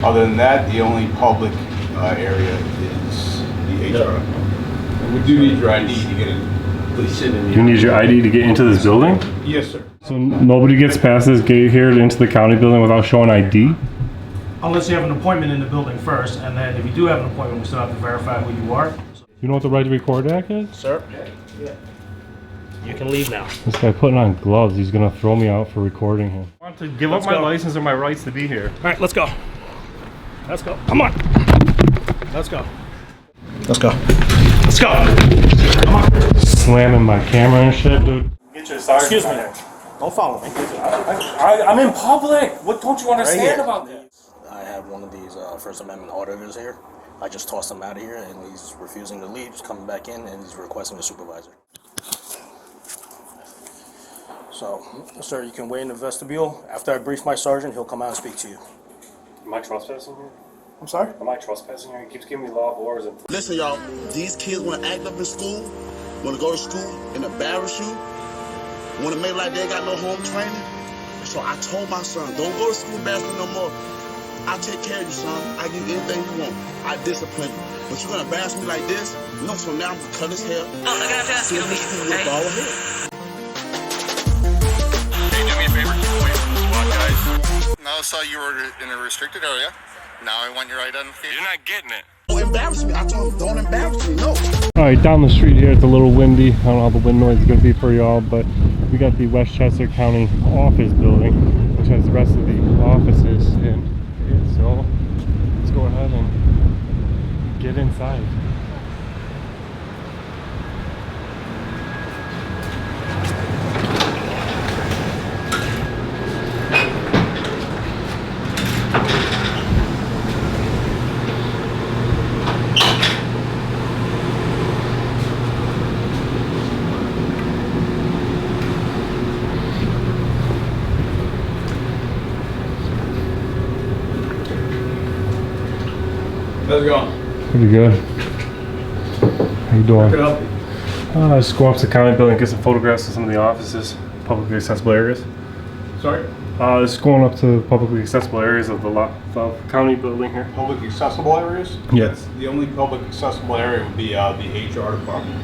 Other than that, the only public area is the HR. And we do need your ID to get in. Please sit in. You need your ID to get into this building? Yes, sir. So nobody gets past this gate here into the county building without showing ID? Unless you have an appointment in the building first, and then if you do have an appointment, we still have to verify who you are. You know what the Right to Record Act is? Sir? Yeah. You can leave now. This guy putting on gloves, he's gonna throw me out for recording him. I want to give up my license or my rights to be here. All right, let's go. Let's go. Come on. Let's go. Let's go. Let's go. Come on. Slamming my camera and shit, dude. Get your sergeant. Excuse me. Don't follow me. I'm in public. What don't you understand about this? I have one of these First Amendment auditors here. I just tossed him out of here, and he's refusing to leave. He's coming back in, and he's requesting a supervisor. So, sir, you can wait in the vestibule. After I brief my sergeant, he'll come out and speak to you. Am I trespassing here? I'm sorry? Am I trespassing here? He keeps giving me law of wars and... Listen, y'all, these kids want to act up in school, want to go to school and embarrass you, want to make like they got no home training. So I told my son, don't go to school embarrassing no more. I'll take care of you, son. I give you anything you want. I discipline you. But you're going to embarrass me like this? No, so now I'm going to cut his hair. Oh, I gotta ask you, Hey, do me a favor, wait for the SWAT guys. Now I saw you were in a restricted area. Now I want your identification. You're not getting it. Don't embarrass me. I told him, don't embarrass me. No. Alright, down the street here, it's a little windy. I don't know how the wind noise is going to be for y'all, but we got the Westchester County Office Building, which has the rest of the offices in it. So let's go ahead and get inside. How's it going? Pretty good. How you doing? Can I help you? Just go up to the county building, get some photographs of some of the offices, publicly accessible areas. Sorry? Just going up to publicly accessible areas of the county building here. Public accessible areas? Yes. The only public accessible area would be the HR department,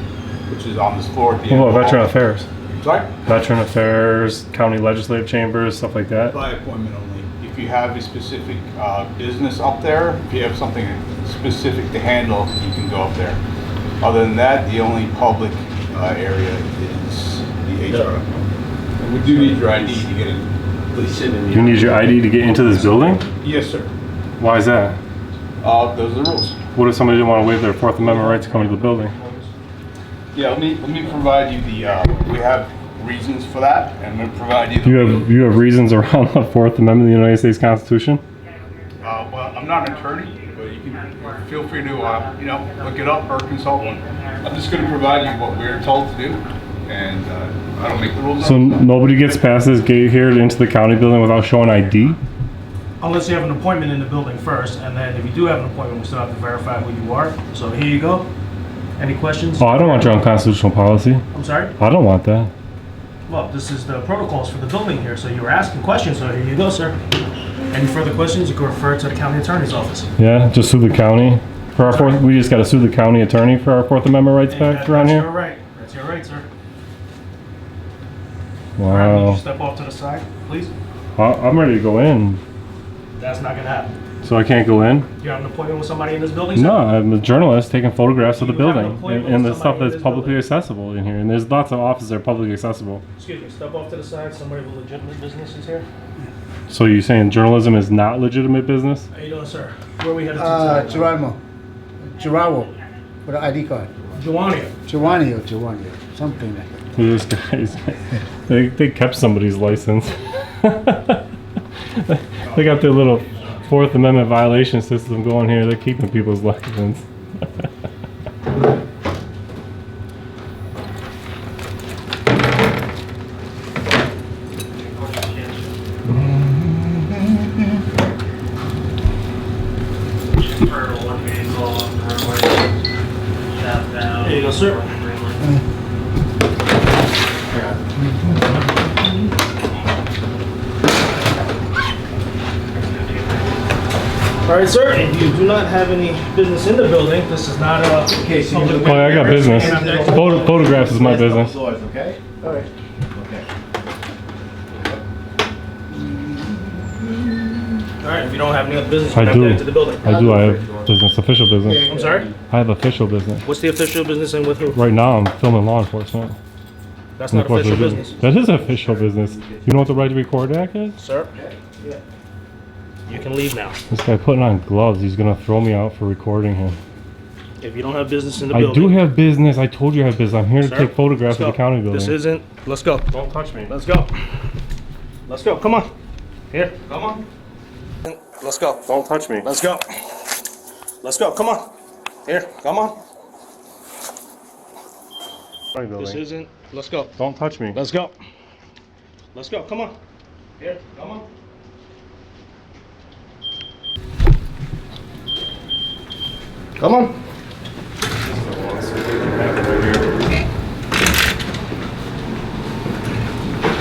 which is on this floor at the end. What about of the Veteran hall. Affairs? Sorry? Veteran Affairs, county legislative chambers, stuff like that. By appointment only. If you have a specific business up there, if you have something specific to handle, you can go up there. Other than that, the only public area is the HR. And we do need your ID to get in. Please sit in. You need your ID to get into this building? Yes, sir. Why is that? Those are the rules. What if somebody didn't want to waive their Fourth Amendment right to come to the building? Yeah, let me provide you the. We have reasons for that, and I'm going to provide you. The You have reasons around the Fourth Amendment of the United States Constitution? Well, I'm not an attorney, but you can feel free to look it up or consult one. I'm just going to provide you what we're told to do, and I don't make the rules. So nobody gets past this gate here into the county building without showing ID? Unless you have an appointment in the building first, and then if you do have an appointment, we still have to verify who you are. So here you go. Any questions? Oh, I don't want your unconstitutional policy. I'm sorry? I don't want that. Well, this is the protocols for the building here, so you were asking questions, so here you go, sir. Any further questions, you can refer to the county attorney's office. Yeah, just sue the county. For our we just got to sue the county attorney for our Fourth Amendment rights back around here? That's your right. That's your right, sir. Wow. All right, will you step off to the side, please? I'm ready to go in. That's not gonna happen. So I can't go in? You have an appointment with somebody in this building, sir? No, I'm a journalist taking photographs of the You have an building appointment and with the stuff somebody in that's this publicly building? accessible in here. And there's lots of offices that are publicly accessible. Excuse me, step off to the side. Somebody with legitimate business is here. So you're saying journalism is not legitimate business? How you doing, sir? Where are we headed to tonight? Giramo, with an ID card. Joania. Giovanni, something like that. These guys, they kept somebody's license. They got their little Fourth Amendment violation system going here. They're keeping people's license. There you go, sir. All All right, sir. If you do not have any business in the building, this is not a public. Oh, yeah, I got business. Photographs is my business. Okay? All right. Okay. All right. If you don't have any other business, you I can do. get into the building. I do. I have business, official business. I'm sorry. I have official business. What's the official business and with who? Right now, I'm filming law enforcement. That's And not of course official I do. business, That is official business. You know what the right to record act is? sir. You can leave now. This guy putting on gloves. He's gonna throw me out for recording him. If you don't have business in the I building. do have business. I told you I have business. I'm here to Sir, take photographs let's of the go. county building. This isn't. Let's go. Don't touch me. Let's go. Let's go. Come on. Here. Come on. Let's go. Don't touch me. Let's go. Let's go. Come on. Here. Come on. County This building. isn't. Let's go. Don't touch me. Let's go. Let's go. Come on. Here. Come on. Come on.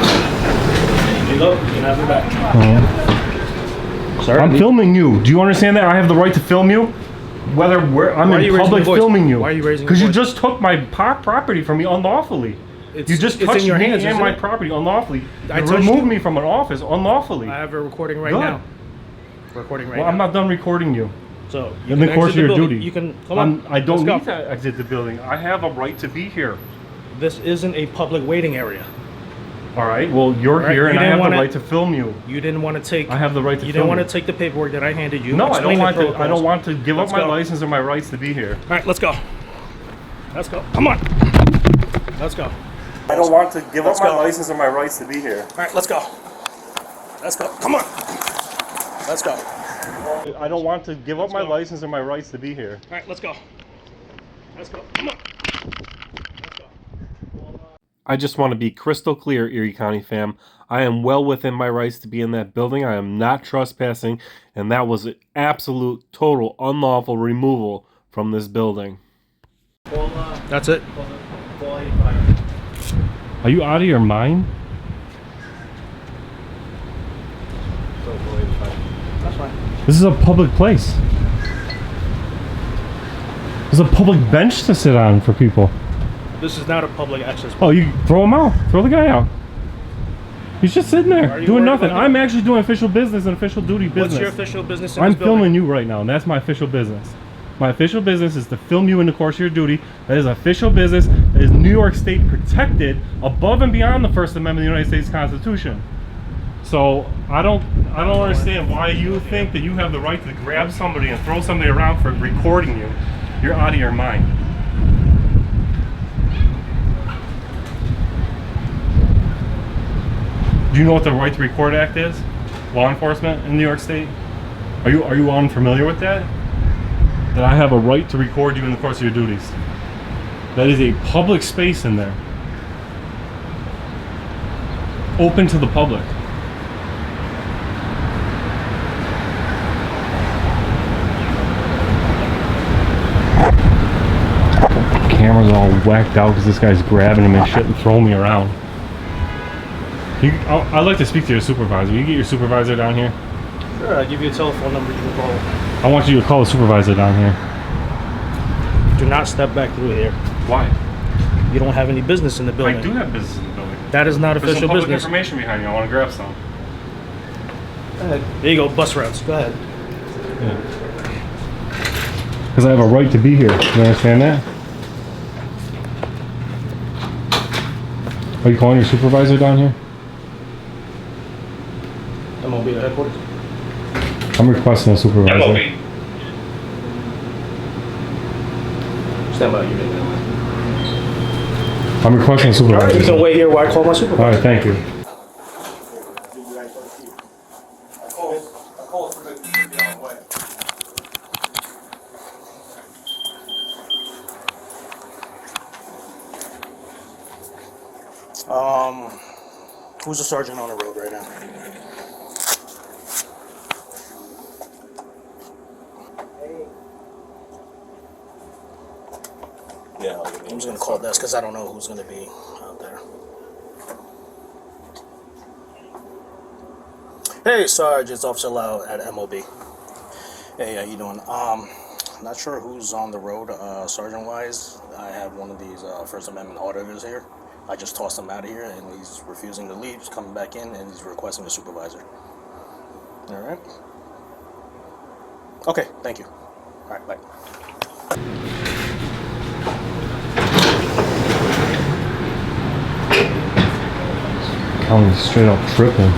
Here you go. You can have it back. Sir, I'm filming you. Do you understand that? I have the right to film you? Whether I'm Why are you in raising public your voice? filming you. Why are you raising your Because you voice? just took my property from me unlawfully. You just it's touched in your me hands, and isn't my it? property unlawfully. I You touched removed you? me from an office unlawfully. I have a recording right Good. now. Recording right Well, now. I'm not done recording you. So you In can the course exit of your building. duty. You can come on. I don't Let's need go. to exit the building. I have a right to be here. This isn't a public waiting area. All right. Well, you're All right, here, you and I didn't have wanna- the right to film you. You didn't want to take. I have the right to You film didn't want you. to take the paperwork that I handed you. No, I Explain don't the want to. I protocols. don't want to give Let's up my go. license or my rights to be here. All right, let's go. Let's go. Come on. Let's go. I don't want to give Let's up my go. license or my rights to be here. All right, let's go. Let's go. Come on. Let's go. I don't want to give up my go. license or my rights to be here. All right, let's go. Let's go. Come on. Let's go. I just want to be crystal clear, Erie County fam. I am well within my rights to be in that building. I am not trespassing, and that was an absolute, total, unlawful removal from this building. That's it. Are you out of your mind? That's fine. This is a public place. There's a public bench to sit on for people. This is not a public access. Oh, you throw him out. Throw the guy out. He's just sitting Are there you doing worried nothing. about I'm actually doing official business and official duty business. What's your official business in I'm this building? filming you right now, and that's my official business. My official business is to film you in the course of your duty. That is official business. That is New York State protected above and beyond the First Amendment of the United States Constitution. So I don't understand why you think that you have the right to grab somebody and throw somebody around for recording you. You're out of your mind. Do you know what the Right to Record Act is? Law enforcement in New York State? Are you unfamiliar with that? That I have a right to record you in the course of your duties. That is a public space in there. Open to the public. Camera's all whacked out because this guy's grabbing him and shit and throwing me around. I'd like to speak to your supervisor. You get your supervisor down here? Sure, I'll give you a telephone number you can call. I want you to call the supervisor down here. Do not step back through here. Why? You don't have any business in the building. I do have business in the building. That is not There's some official public business. information behind you. I want to grab some. Go ahead. There you go, bus routes. Go ahead. Because I have a right to be here. You understand that? Are you calling your supervisor down here? MOB headquarters. I'm requesting a supervisor. Stand by, you make I'm requesting a All right, you supervisor. can wait here while I call my All supervisor. right, thank you. Who's the sergeant on the road right now? Yeah, I'm just gonna call this because I don't know who's gonna be out there. Hey, Sarge, it's Officer Lau at MOB. Hey, how you doing? Not sure who's on the road, sergeant-wise. I have one of these First Amendment auditors here. I just tossed him out of here, and he's refusing to leave. He's coming back in, and he's requesting a supervisor. All right. Okay, thank you. All right, bye. County's straight up tripping.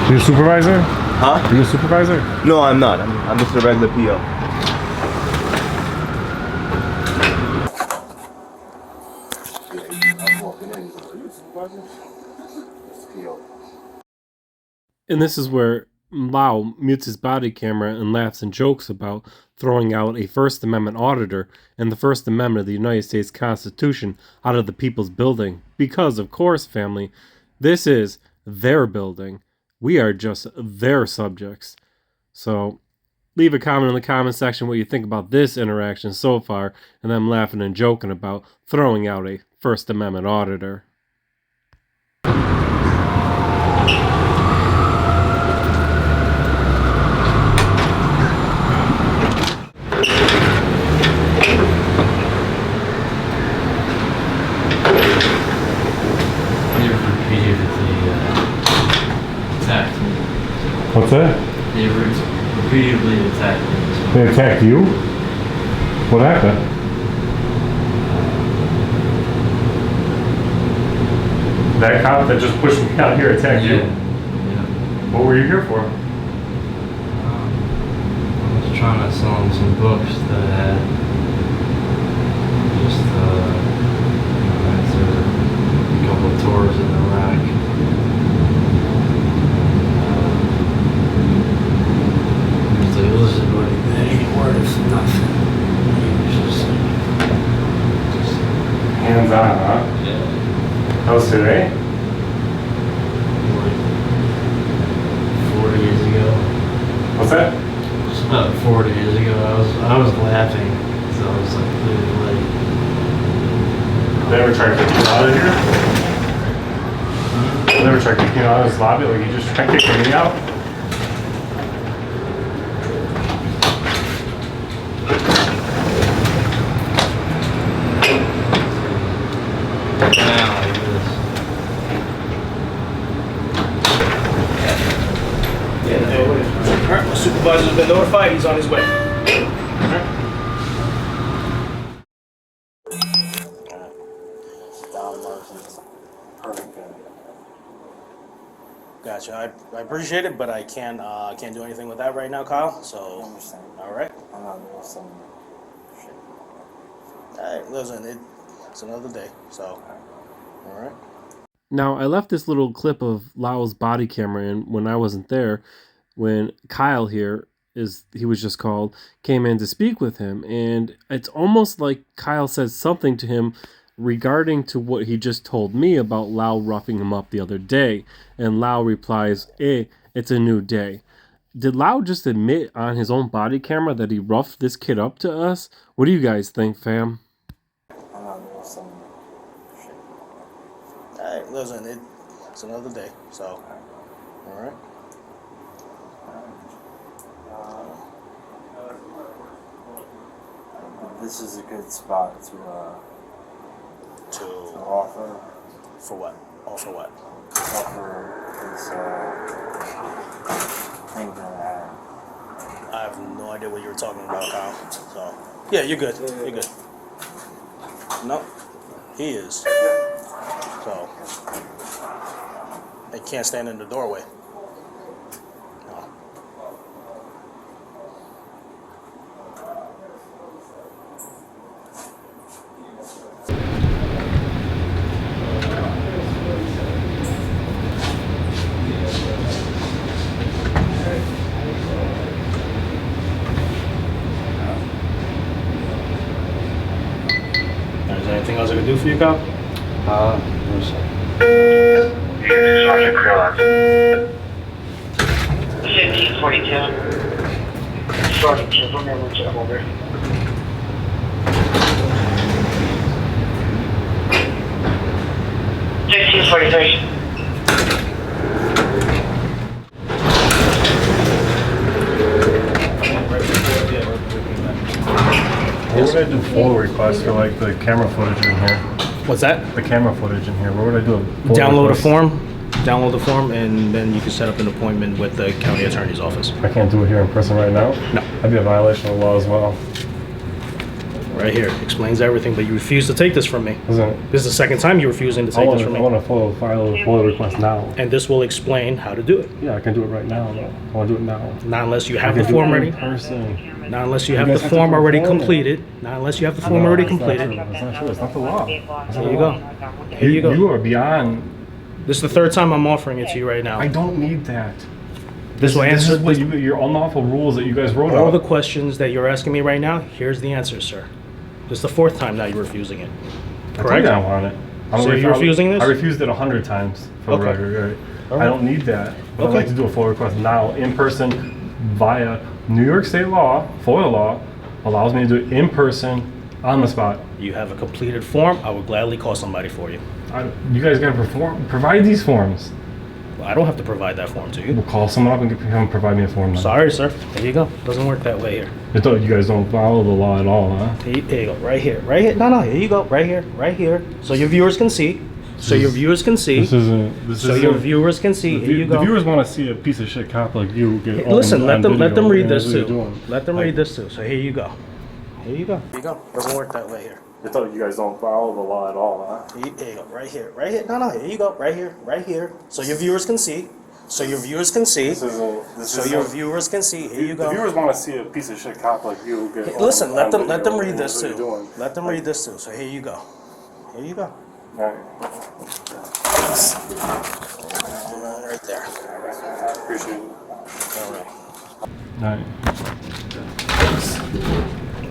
You a supervisor? Huh? Are you a supervisor? No, I'm not. I'm just a regular PO. And this is where Lau mutes his body camera and laughs and jokes about throwing out a First Amendment auditor and the First Amendment of the United States Constitution out of the people's building. Because, of course, family, this is their building. We are just their subjects. So leave a comment in the comment section what you think about this interaction so far and them laughing and joking about throwing out a First Amendment auditor. What's that? They repeatedly attacked me. They attacked you? What happened? That cop that just pushed me out here attacked you? Yeah. What were you here for? I was trying to sell him some books that had just answer a couple of tours in Iraq. Listen, buddy, that ain't worth nothing. Just Hands on, huh? yeah. That was today? Like 4 days ago. What's that? Just about 4 days ago, I was laughing because I was like, really late. They ever tried kicking you out of here? They ever tried kicking you out of this lobby? Like you just tried kicking me out? Now like this. Alright, my supervisor's been notified, he's on his way. Gotcha. I appreciate it, but I can't do anything with that right now, Kyle. So, all right. All right. Listen, it's another day. So, all right. Now, I left this little clip of Lau's body camera in when I wasn't there, when Kyle here, he was just called, came in to speak with him. And it's almost like Kyle said something to him regarding to what he just told me about Lau roughing him up the other day. And Lau replies, it's a new day. Did Lau just admit on his own body camera that he roughed this kid up to us? What do you guys think, fam? Alright, listen, it's another day, so, alright. This is a good spot to offer. For what? Offer what? Offer this thing that I have no idea what you were talking about, Kyle. So, yeah, you're good. You're good. No, he is. So, they can't stand in the doorway. No. Is there anything else I can do for you, Kyle? no, sir. Sergeant Krillon. 1542. Sergeant Kimberman, over. 43. Where would I do FOIA requests for like the camera footage in here? What's that? The camera footage in here. Where would I do a FOIA Download request? download the form, and then you can set up an appointment with the county attorney's office. I can't do it here in person right now? No. That'd be a violation of the law as well. Right here, explains everything, but you refuse to take this from me. Isn't it? This is the second time you're refusing to I take want this from to me. file a FOIA request now. And this will explain how to do it. Yeah, I can do it right now. Though. I want to do it now. Not unless you have I the can do form it ready. in person. Not unless you You have guys the have to form already perform it. completed. Not unless you have the form already It's not completed. true. That's not true. It's not the law. That's Here not you the go. law. Here you go. You are beyond. This is the third time I'm offering it to you right now. I don't need that. This will This answer is what your unlawful rules that you guys wrote all out. the questions that you're asking me right now. Here's the answer, sir. This is the fourth time now you're refusing it. I told Correct? you I want it. So you're refusing this? I refused it 100 times for the Okay. record. All I right. don't need that. But I'd Okay. like to do a FOIA request now in person via New York State law. FOIA law allows me to do it in person on the spot. You have a completed form. I would gladly call somebody for you. You guys got to provide these forms. I don't have to provide that form to you. We'll call someone up and have them provide me a form. Then. Sorry, sir. There you go. Doesn't work that way here. You guys don't follow the law at all, huh? Here you go. Right here. Right here. No, here you go. Right here. Right here. So your viewers can see. So your viewers can see. This isn't. So your viewers can see. Here you go. The viewers want to see a piece of shit cop like you get. Listen, let them read this That's what you're too. doing. Let them read this too. So here you go. Here you go. Here you go. Doesn't work that way here. I thought you guys don't follow the law at all, huh? Here you go. Right here. Right here. No, here you go. Right here. Right here. So your viewers can see. So your viewers can see. So your viewers can see. Here you go. The viewers want to see a piece of shit cop like you get. Listen, let them read this too. Let them read this too. So here you go. Here you go. All right. Right there. Appreciate it. All right. All right.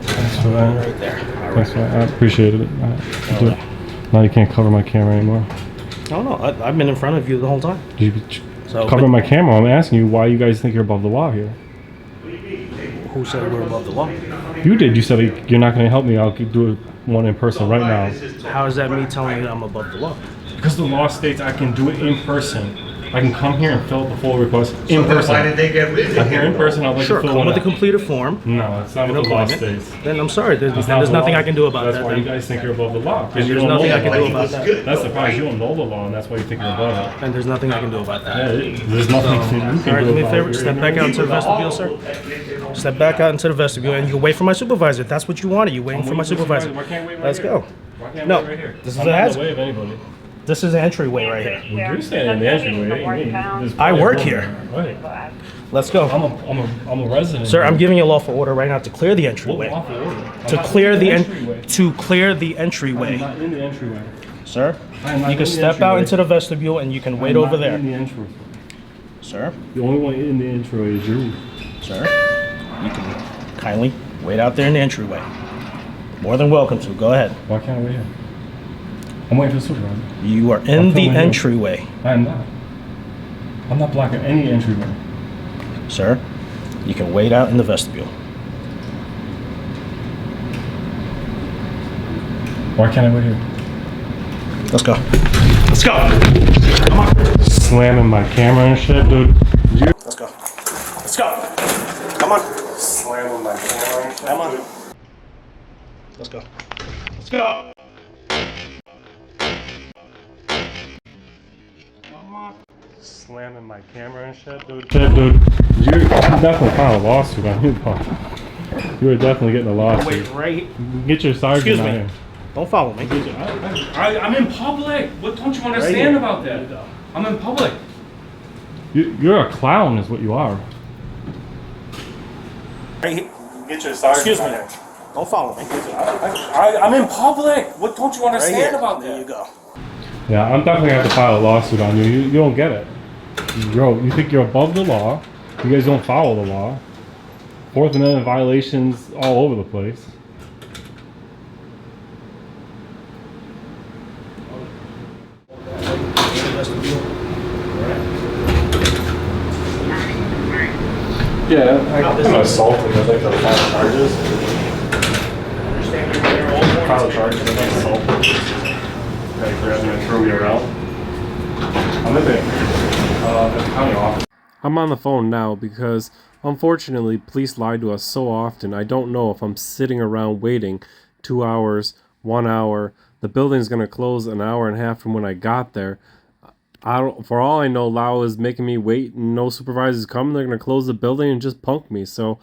Thanks for that. Right there. Thanks for that. I appreciate it. All right. Now you can't cover my camera anymore. Oh no, I've been in front of you the whole time. You So, cover my camera. I'm asking you why you guys think you're above the law here. Who said we're above the law? You did. You said you're not going to help me. I'll do one in person right now. How is that me telling you that I'm above the law? Because the law states I can do it in person. I can come here and fill out the full request in person. Why did they get rid of I'm here in person. I'd like Sure, to fill come one with a out. completed form. No, that's not An what the law appointment. states. Then I'm sorry. There's That's not the nothing law. I can do about That's that. why you Then. guys think you're above the law. And Because you there's don't know nothing I the can law. do about that. That's the problem. You don't know the law, and that's why you think you're above it. And there's nothing I can do about that. Yeah, there's nothing you can All right, do do me a about favor. it. Step back out into the vestibule, sir. Step back out into the vestibule, and you wait for my supervisor. That's what you wanted. You waiting for my supervisor. Why can't we wait Let's right go. here? Why can't No, we wait right here? this is I'm the not in hazard. the way of anybody. This is the entryway right here. Well, you're standing in the entryway. I work here. Right. Let's go. I'm a resident. Sir, I'm giving you a lawful order right now to clear the entryway. What lawful order? I'm To not clear in the entryway. to clear the I'm entryway. not in the entryway. Sir, I am not you in can the step out entryway. into the vestibule and you can wait I'm over not there. in the entryway. Sir, The only one in the entryway is you. sir, you can kindly wait out there in the entryway. More than welcome to. Go ahead. Why can't I wait here? I'm waiting for the supervisor. You are in I'm the filming you. entryway. I'm not. I'm not blocking any entryway. Sir, you can wait out in the vestibule. Why can't I wait here? Let's go. Let's go. Come on. Slamming my camera and shit, dude. Let's go. Let's go. Come on. Slamming my camera and shit. Come on. Let's go. Let's go. Slamming my camera and shit, dude. Dude, you definitely file a lawsuit on you, Paul. You were definitely getting a lawsuit. Wait right. Get your sergeant Excuse out me. here. Don't follow me. I'm in public. What don't you understand here. about that? I'm in public. You're a clown, is what you are. Right here. Get your sergeant Excuse out me. here. Don't follow me. I'm in public. What don't you Right understand here. about There that? you go. Yeah, I'm definitely gonna have to file a lawsuit on you. You don't get it. You think you're above the law. You guys don't follow the law. Fourth Amendment violations all over the place. Yeah, I'm assaulted. I'd like to file charges. File charges. I'm assaulted. Guy grabbed me and threw me around. I'm on the phone now because unfortunately police lie to us so often. I don't know if I'm sitting around waiting 2 hours, 1 hour. The building's going to close an hour and a half from when I got there. For all I know, Lau is making me wait and no supervisor's coming. They're going to close the building and just punk me. So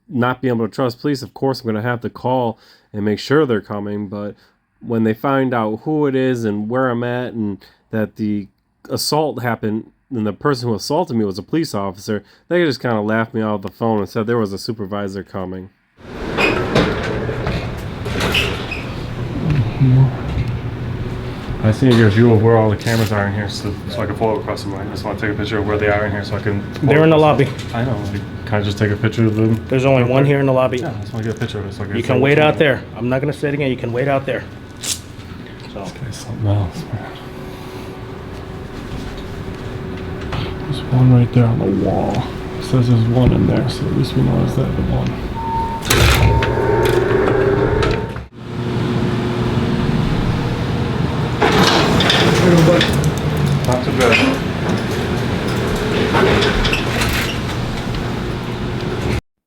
not being able to trust police, of course, I'm going to have to call and make sure they're coming. But when they find out who it is and where I'm at and that the assault happened and the person who assaulted me was a police officer, they just kind of laughed me out of the phone and said there was a supervisor coming. I just need to get a view of where all the cameras are in here so I can follow across them. I just want to take a picture of where they are in here so I can... They're in the lobby. I know. Can I just take a picture of them? There's only one here in the lobby. Yeah, I just want to get a picture of it so I can... You can wait out there. I'm not going to say it again. You can wait out there. So. Okay, something else, man. There's one right there on the wall. It says there's one in there, so at least we know it's that the one. Not too bad.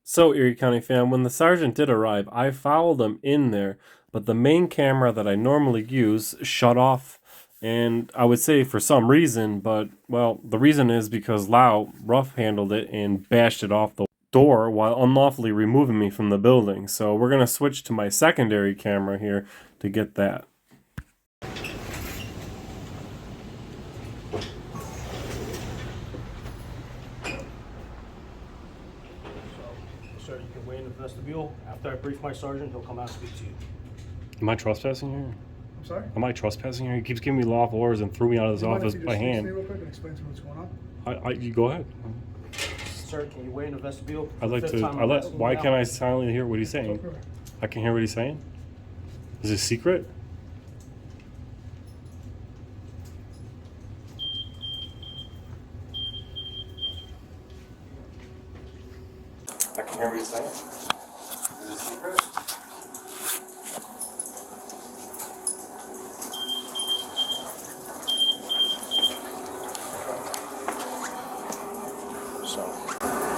So, Erie County fam, when the sergeant did arrive, I followed him in there, but the main camera that I normally use shut off, and I would say for some reason, but, well, the reason is because Lau rough-handled it and bashed it off the door while unlawfully removing me from the building. So we're going to switch to my secondary camera here to get that. Sir, you can wait in the vestibule. After I brief my sergeant, he'll come out and speak to you. Am I trespassing here? I'm sorry? Am I trespassing here? He keeps giving me lawful orders and threw me out of his office by hand. Real quick and explain to me what's going on. You go ahead. Sir, can you wait in the vestibule? I'd like to. Why can't I silently hear what he's saying? I can hear what he's saying. Is it secret? I can hear what he's saying. Is it secret?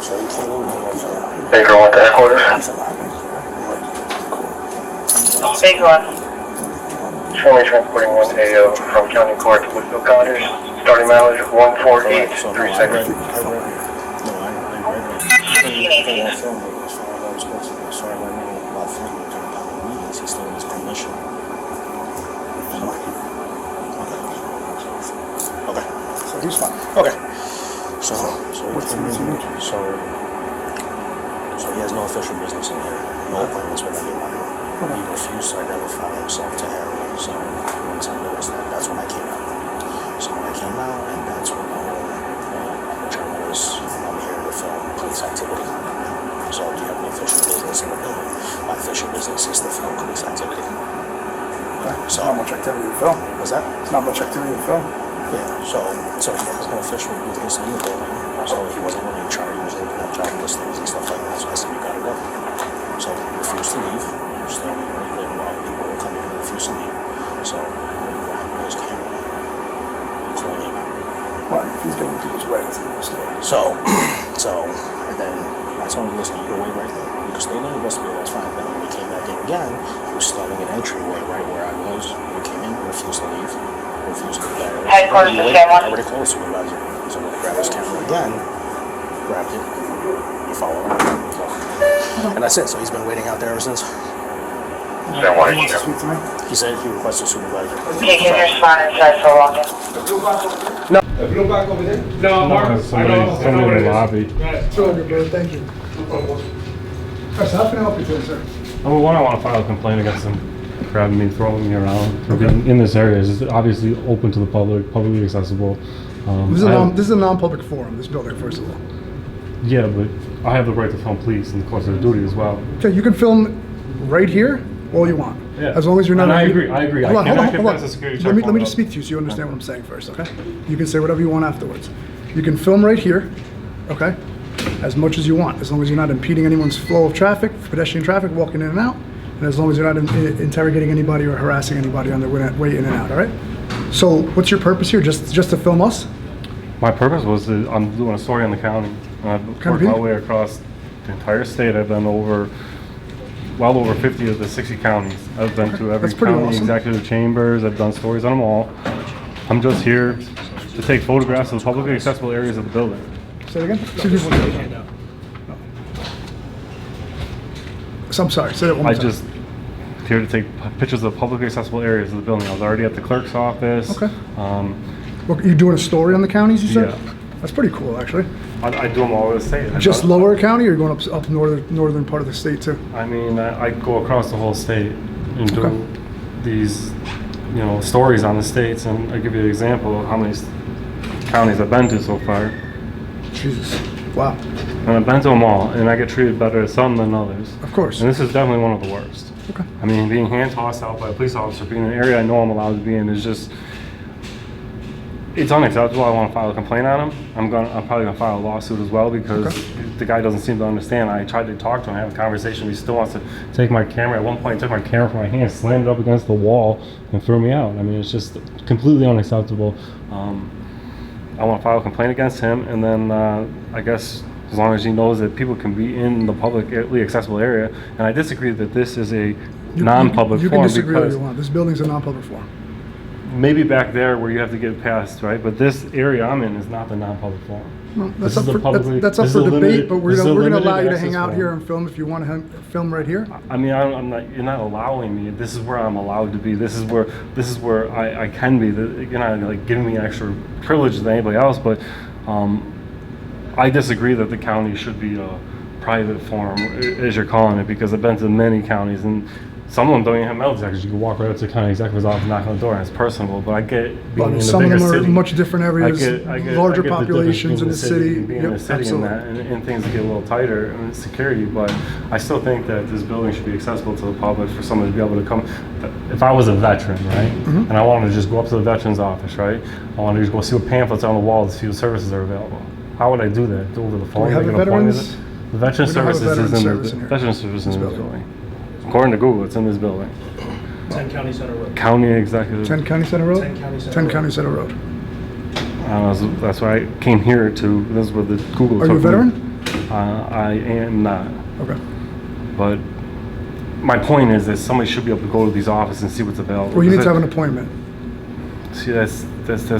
So you came in. Baker with the headquarters. Baker one. Showing transporting one AO from County Court to Woodville County. Starting mileage 14836. He's fine. Okay. So he has no official business in here. No appointments with anybody. He refused to identify himself to heroin. So once I noticed that, that's when I came out. So when I came out, and that's when the whole journalist, I'm here to film police activity. So do you have any official business in the building? My official business is to film police activity. Okay. So not much activity to film. What's that? It's not much activity to film. Yeah, so he has no official business in the building, so he wasn't really in charge. He was looking at job listings and stuff like that, so I said, you gotta go. So he refused to leave. So a lot of people were coming and refused to leave. So we grabbed his camera, recording. What? He's getting people's way. That's a different story. And then I told him, listen, you can wait right there. You can stay in the vestibule, that's fine. Then when we came back in again, he was standing in the entryway right where I was. We came in, refused to leave. Refused to leave. Headquarters to San Juan. I already called the supervisor. So when I grabbed his camera again, grabbed it, he followed him. And that's it. So he's been waiting out there ever since. San Juan, He wants to speak to me. He said he requested a supervisor. Okay, can you respond inside for walking? No, somebody in the lobby. Sure, bro. Thank you. Alright, so how can I help you today, sir? Number one, I want to file a complaint against him grabbing me, throwing me around for being in this area. It's obviously open to the public, publicly accessible. This is a non-public forum, this building, first of all. Yeah, but I have the right to film police in the course of the duty as well. Okay, you can film right here all you want. Yeah. As long as you're not... And I agree. Hold on. pass a security check. Let me just speak to you so you understand what I'm saying first, okay? You can say whatever you want afterwards. You can film right here, okay? As much as you want, as long as you're not impeding anyone's flow of traffic, pedestrian traffic walking in and out, and as long as you're not interrogating anybody or harassing anybody on their way in and out, all right? So what's your purpose here? Just to film us? My purpose was to, I'm doing a story on the county. And I've worked my way across the entire state. I've been well over 50 of the 60 counties. I've been to every county executive chambers. I've done stories on them all. I'm just here to take photographs of the publicly accessible areas of the building. Say it again? So I'm sorry, say that one more time. just here to take pictures of publicly accessible areas of the building. I was already at the clerk's office. Okay. Well, you're doing a story on the counties, you said? Yeah. That's pretty cool, actually. I do them all over the state. Just lower county, or you're going up northern part of the state too? I mean, I go across the whole state and do these, stories on the states, and I'll give you an example of how many counties I've been to so far. Jesus, wow. And I've been to them all, and I get treated better at some than others. Of course. And this is definitely one of the worst. Okay. I mean, being hand-tossed out by a police officer, being in an area I know I'm allowed to be in is just, it's unacceptable. I want to file a complaint on him. I'm probably gonna file a lawsuit as well because the guy doesn't seem to understand. I tried to talk to him, have a conversation, but he still wants to take my camera. At one point, he took my camera from my hand, slammed it up against the wall, and threw me out. I mean, it's just completely unacceptable. I want to file a complaint against him, and then I guess as long as he knows that people can be in the publicly accessible area, and I disagree that this is a non-public forum. You can disagree all you want. This building's a non-public forum. Maybe back there where you have to get past, right? But this area I'm in is not the non-public forum. Well, that's up for debate, but we're going to allow you to hang out here and film if you want to film right here. I mean, I'm not. You're not allowing me. This is where I'm allowed to be. This is where I can be. You're not like giving me extra privilege than anybody else. But I disagree that the county should be a private forum, as you're calling it, because I've been to many counties and some of them don't even have metal detectors. You can walk right up to the county executive's office, knock on the door, and it's personable. But I get being in the some bigger of them are city, much different areas, larger I get populations in the city. Being in the city and that, and things get a little tighter and security. But I still think that this building should be accessible to the public for someone to be able to come. If I was a veteran, right, and I wanted to just go up to the veterans office, right, I wanted to just go see what pamphlets on the wall to see what services are available. How would I do that? Do over the phone? Do we have a veterans? The veteran services is in the veteran services in this building. According to Google, it's in this building. 10 County Center Road. County executive. 10 County Center Road? 10 County Center 10 Road. County Center Road. That's why I came here to, this is where the Google Are you a veteran? I am not. Okay. But my point is that somebody should be able to go to these offices and see what's available. Well, you need to have an appointment. See, that's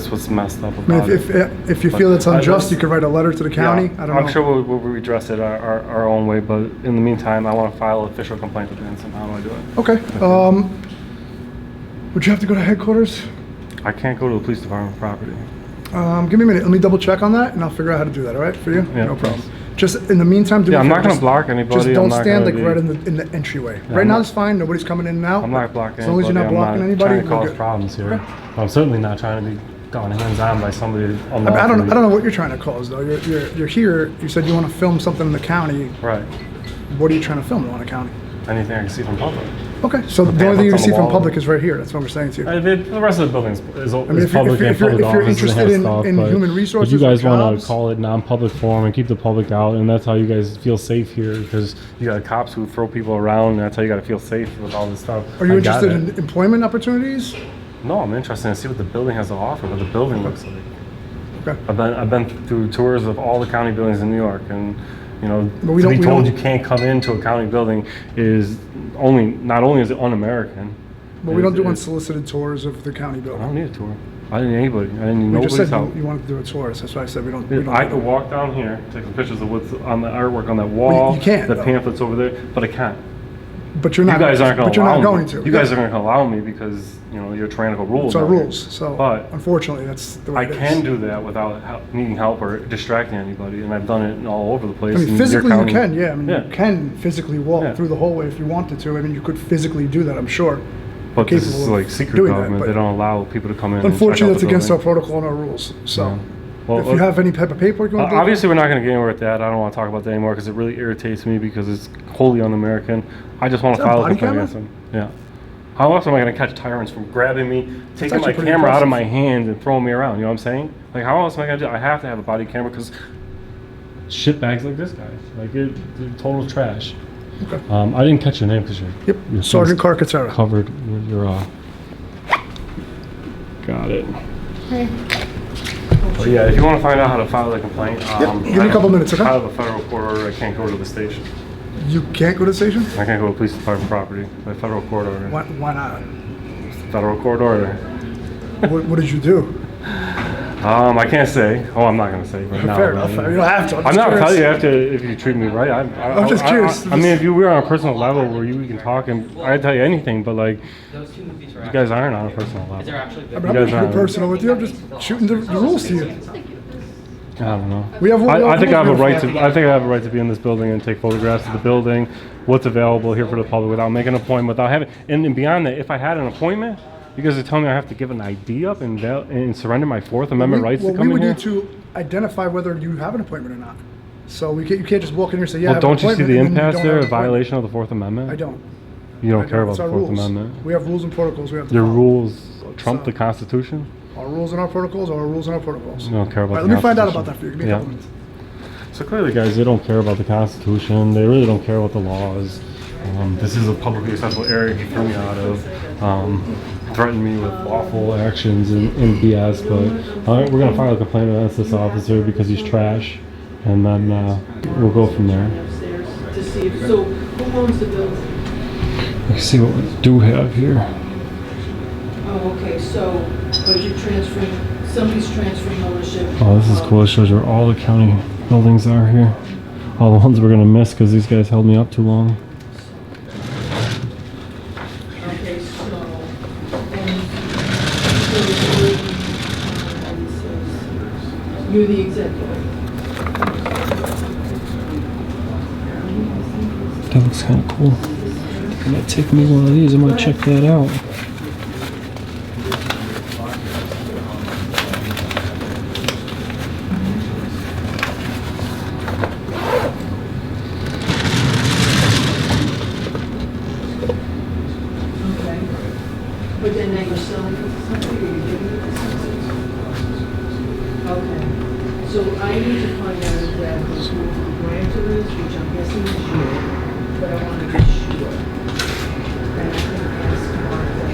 what's messed up I mean, about it. if you feel it's unjust, you could write a letter to the county. Yeah, I don't know. I'm sure we'll redress it our own way, but in the meantime, I want to file an official complaint against him. How do I do it? Okay. Would you have to go to headquarters? I can't go to the police department property. Give me a minute. Let me double check on that, and I'll figure out how to do that. All right, for you? Yeah, no problem. Just in the meantime, I'm not going to block anybody. Just don't I'm not stand like gonna right in the entryway. Yeah, right now it's fine. Nobody's coming in and out. I'm not blocking as long as you're not blocking anybody. I'm not trying to cause problems here. Okay. I'm certainly not trying to be gone hands-on by somebody. I don't know what you're trying to cause though. You're here. You said you want to film something in the county. Right. What are you trying to film in the county? Anything I can see from public. Okay, so the only thing you can see from public is right here. That's what we're saying to you. The rest of the building is public if you're interested in human resources, but you guys want to call it non-public forum and keep the public out, and that's how you guys feel safe here, because you got cops who throw people around, and that's how you got to feel safe with all this stuff. Are you interested in employment opportunities? No, I'm interested in see what the building has to offer, what the building looks like. Okay. I've been through tours of all the county buildings in New York, and to be told you can't come into a county building is not only is it un-American. But we don't do unsolicited tours of the county building. I don't need a tour. I didn't need anybody. I didn't need nobody's help. You just said you wanted to do a tour. So that's why I said we don't. I could walk down here, take some pictures of what's on the artwork on that wall. You can't. The pamphlets over there, but I can't. But you're not. You guys aren't going to allow me. You guys aren't going to allow me because your tyrannical rules. It's our rules. So, but unfortunately, that's the way it is. I can do that without needing help or distracting anybody, and I've done it all over the place. I mean, physically you can. Yeah, I mean, yeah. you can physically walk through the hallway if you wanted to. I mean, you could physically do that. I'm sure. But this is like secret government. They don't allow people to come in. Unfortunately, that's against our protocol and our rules. So. Yeah. Well, if you have any type of paperwork you want to do? Obviously, we're not going to get anywhere with that. I don't want to talk about that anymore because it really irritates me because it's wholly un-American. I just want to file a complaint against them. Yeah. How else am I going to catch tyrants from grabbing me, taking my camera out of my hand and throwing me around? You know what I'm saying? Like, how else am I going to do it? I have to have a body camera because shitbags like this guy. Like, they're total trash. Okay. I didn't catch your name because you're Sergeant Carcaterra. Covered with your, got it. Hey. But yeah, if you want to find out how to file a complaint, Give me a couple minutes, okay? I have a federal court order. I can't go to the station. You can't go to the station? I can't go to police department property. My federal court order. Why not? Federal court order. What did you do? I can't say. Oh, I'm not gonna say right now. Fair enough. You don't have to. I'm not gonna tell you after if you treat me right. I'm just curious. I mean, if you were on a personal level where we can talk and I'd tell you anything, but like, you guys aren't on a personal level. I'm not being personal with you. I'm just shooting the rules to you. I don't know. I think I have a right to. I think I have a right to be in this building and take photographs of the building, what's available here for the public without making an appointment, without having. And beyond that, if I had an appointment, you guys are telling me I have to give an ID up and surrender my Fourth Amendment rights to come in here. We would need to identify whether you have an appointment or not. So you can't just walk in here and say, yeah. Well, don't you see the impasse there? A violation of the Fourth Amendment. I don't. You don't care about the Fourth Amendment. We have rules and protocols. We have to Your follow. rules trump the Constitution. Our rules and our protocols are our rules and our protocols. You don't care about. All right, the let me find out Constitution. about that for you. Give me a couple minutes. So clearly, guys, they don't care about the Constitution. They really don't care about the laws. This is a publicly accessible area he threw me out of. Threatened me with awful actions and BS. But we're gonna file a complaint against this officer because he's trash, and then we'll go from there. To see if, so who owns the building? Let's see what we do have here. Oh, okay, so, but you're transferring, somebody's transferring ownership. Oh, this is cool. It shows where all the county buildings are here. All the ones we're gonna miss because these guys held me up too long. Okay, so, and you're the executive. That looks kind of cool. It might take me one of these. I might check that out. Okay. But then now you're selling it to somebody, or you're giving it to somebody? Okay. So I need to find out exactly who the grantor is, which I'm guessing is you, but I want to be sure. And I can ask Mark that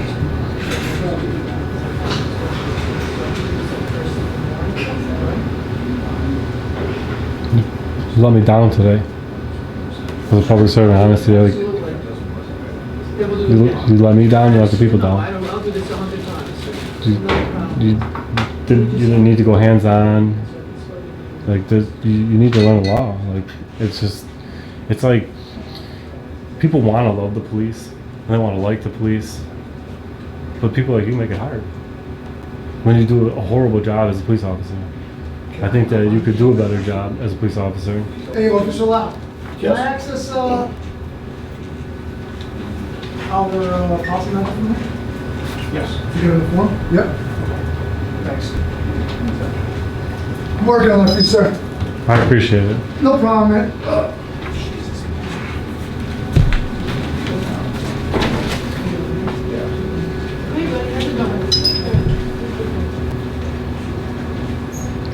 You let me down today. As a public servant, honestly, like, you let me down, you let the people down. I'll do this 100 times. You didn't need to go hands-on. Like, you need to learn the law. Like, it's like, people want to love the police, and they want to like the police, but people like you make it hard. When you do a horrible job as a police officer. I think that you could do a better job as a police officer. Hey, Officer Lau. Can I access our policy manual from there? Yes. You get in the form? Yep. Thanks. I'm working on that for you, sir. I appreciate it. No problem, man.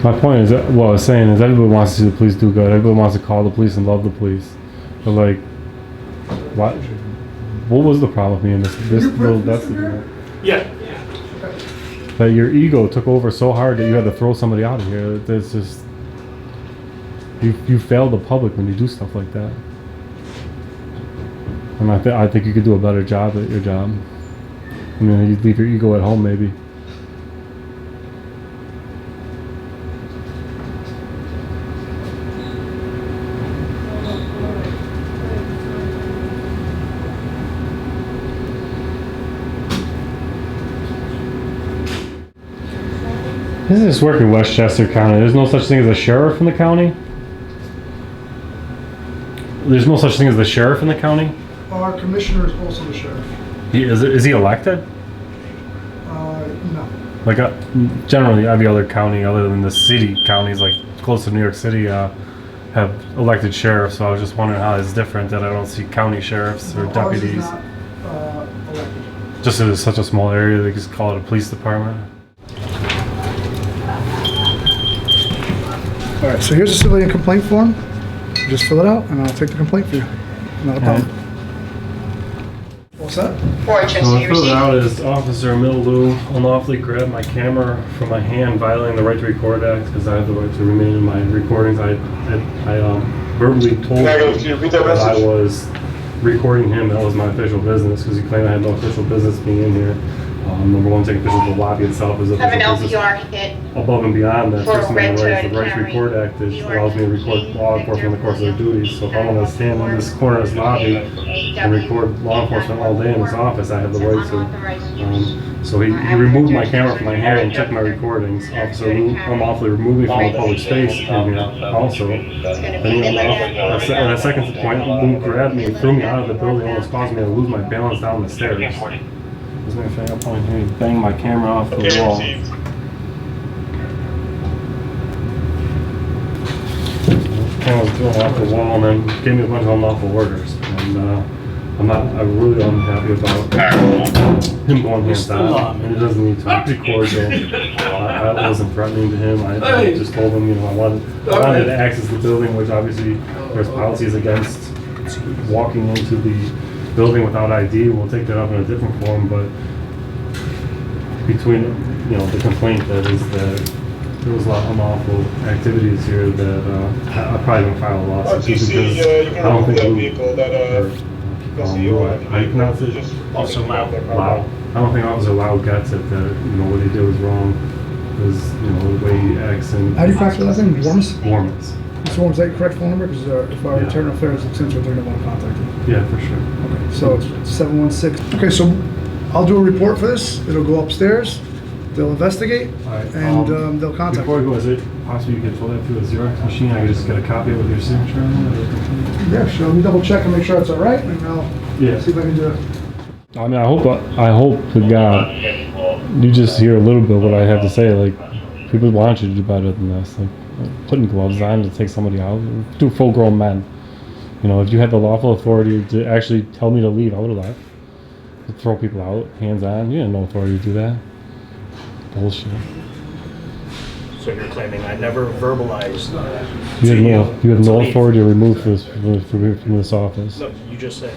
My point is that what I was saying is everybody wants to see the police do good. Everybody wants to call the police and love the police. But like, what was the problem with me in this little investigation? Yeah. That your ego took over so hard that you had to throw somebody out of here. There's just you fail the public when you do stuff like that. And I think you could do a better job at your job. I mean, you'd leave your ego at home maybe. This is work in Westchester County. There's no such thing as a sheriff in the county? There's no such thing as the sheriff in the county? Our commissioner is also the sheriff. Is he elected? No. Like generally every other county other than the city counties like close to New York City have elected sheriffs, so I was just wondering how it's different that I don't see county sheriffs or deputies. Ours is not, elected. Just that it's such a small area they just call it a police department. All right, so here's a civilian complaint form. Just fill it out, and I'll take the complaint for you. Not a problem. All set? So I filled it out as Officer Mill Lau unlawfully grabbed my camera from my hand, violating the Right to Record Act because I have the right to remain in my recordings. I verbally told him that I was recording him. That was my official business because he claimed I had no official business being in here. Number one, taking pictures of the lobby itself is Have an official LPR business. hit Above and beyond that, for First Amendment rights, the Right to carry. Record Act allows me to record law enforcement in the course of their duties. So if I want to stand in this corner of this lobby and record law enforcement all day in this office, I have the right to. So he removed my camera from my hand and checked my recordings. Officer Lou unlawfully removed me from the public space in here also. Then he at that second point, Lou grabbed me and threw me out of the building, almost caused me to lose my balance down the stairs. As a matter of fact, I'll probably hear me bang my camera off the wall. Camera's thrown off the wall and then gave me a bunch of unlawful orders. And I really unhappy about him going hands down. And it doesn't need to be cordial. I wasn't threatening to him. I just told him, I wanted to access the building, which obviously there's policies against walking into the building without ID. We'll take that up in a different form, but between the complaint that is that there was a lot of unlawful activities here that I probably don't file a lawsuit because I don't think how you pronounce it? Officer Lau. Lau. I don't think Officer Lau gets it that what he did was wrong. Because the way he acts and How do you pronounce your last name? Worms? Worms. Mr. Worms, is that your correct phone number? Because if our internal affairs extends, they're going to want to contact you. Yeah, for sure. Okay, so it's 716. Okay, so I'll do a report for this. It'll go upstairs. They'll investigate, and they'll contact Before you. we go, is it possible you could pull that through a Xerox machine? I could just get a copy of it with your signature on it? Yeah, sure. Let me double check and make sure it's all right, and I'll see if I can do it. I mean, I hope to God you just hear a little bit of what I have to say. Like, people want you to do better than this. Like, putting gloves on to take somebody out. Do full-grown men. If you had the lawful authority to actually tell me to leave, I would have left. To throw people out, hands on. You had no authority to do that. Bullshit. So you're claiming I never verbalized You had no authority to remove this from this office. No, you just said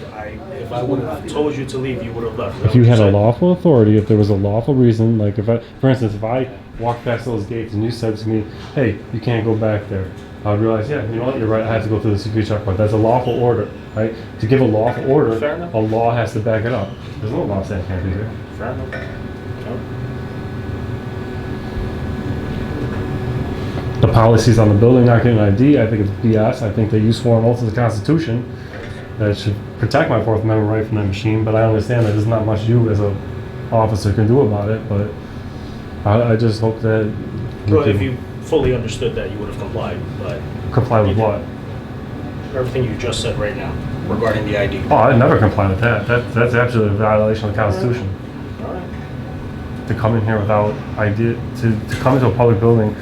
if I would have told you to leave, you would have left. If you had a lawful authority, if there was a lawful reason, like for instance, if I walked past those gates and you said to me, "Hey, you can't go back there," I would realize, yeah, you know what, you're right. I have to go through the security checkpoint. That's a lawful order, right? To give a lawful order, a law has to back it up. There's no law saying I can't be here. Fair enough. No. The policies on the building not getting an ID, I think it's BS. I think that you swore an oath to the Constitution that it should protect my Fourth Amendment right from that machine, but I understand that there's not much you as an officer can do about it, but I just hope that Well, if you fully understood that, you would have complied, but... Comply with what? Everything you just said right now, regarding the ID. Oh, I'd never comply with that. That's absolutely a violation of the Constitution. All right. To come in here without ID, to come into a public building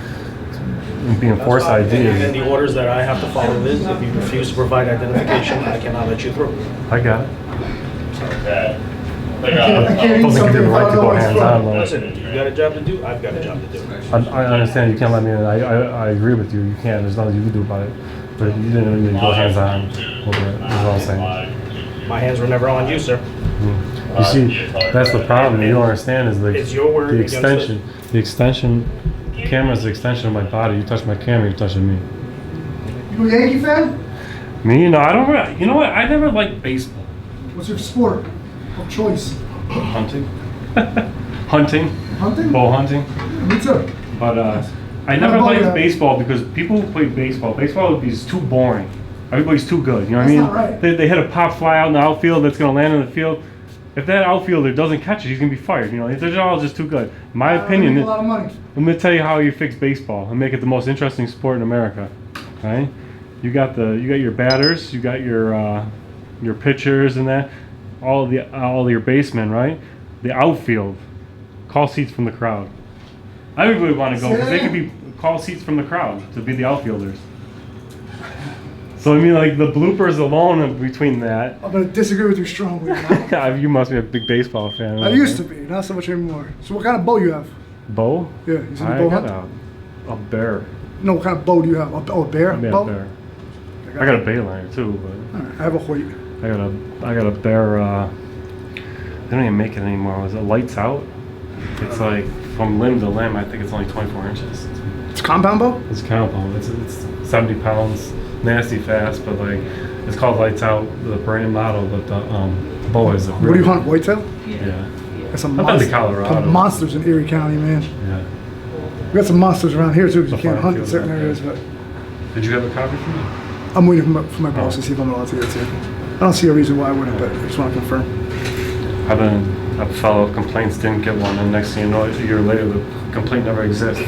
and be enforced ID. And the orders that I have to follow is, if you refuse to provide identification, I cannot let you through. I got it. I can't don't think you have the right to go hands-on. Listen, you got a job to do, I've got a job to do. I understand you can't let me in. I agree with you. You can't. There's nothing you can do about it. But you didn't even go hands-on over it. That's all I'm saying. My hands were never on you, sir. You see, that's the problem. You don't understand is It's your word the against extension. The camera is the extension of my body. You touch my camera, you're touching me. You a Yankee fan? Me? No, I don't really. You know what? I never liked baseball. What's your sport of choice? Hunting. Hunting. Hunting? Bow hunting. Me too. But I never liked baseball because people who play baseball is too boring. Everybody's too good. You know what I mean? That's not right. They hit a pop fly out in the outfield that's going to land in the field. If that outfielder doesn't catch it, he's going to be fired. They're all just too good. My opinion. Make a lot of money. Let me tell you how you fix baseball and make it the most interesting sport in America. Right? You got your batters, you got your pitchers and that, all your basemen, right? The outfield, call seats from the crowd. I really want to go because they could call seats from the crowd to be the outfielders. So I mean, like the bloopers alone between that. I'm gonna disagree with you strongly. You must be a big baseball fan. I used to be, not so much anymore. So what kind of bow you have? Bow? Yeah, you said bow hunt? A bear. No, what kind of bow do you have? A bear? Yeah, bow? a bear. I got a Bayliner too, but Right, I have a Hoyt. I got a bear. don't even make it anymore. Was it lights out? It's like from limb to limb. I think it's only 24 inches. It's compound bow? It's compound. It's 70 pounds, nasty fast, but like it's called lights out, the brand model, but the bow is. What do you hunt? Whitetail? Yeah. Got some I've been to Colorado. Some monsters in Erie County, man. Yeah. We got some monsters around here too, because you The can't hunt in field, certain okay. areas. But Did you have a copy for me? I'm waiting for my boss to see if I'm allowed to get it here. I don't see a reason why I wouldn't, but I just want to confirm. A fellow complaints didn't get one, and next thing you know, a year later, the complaint never exists.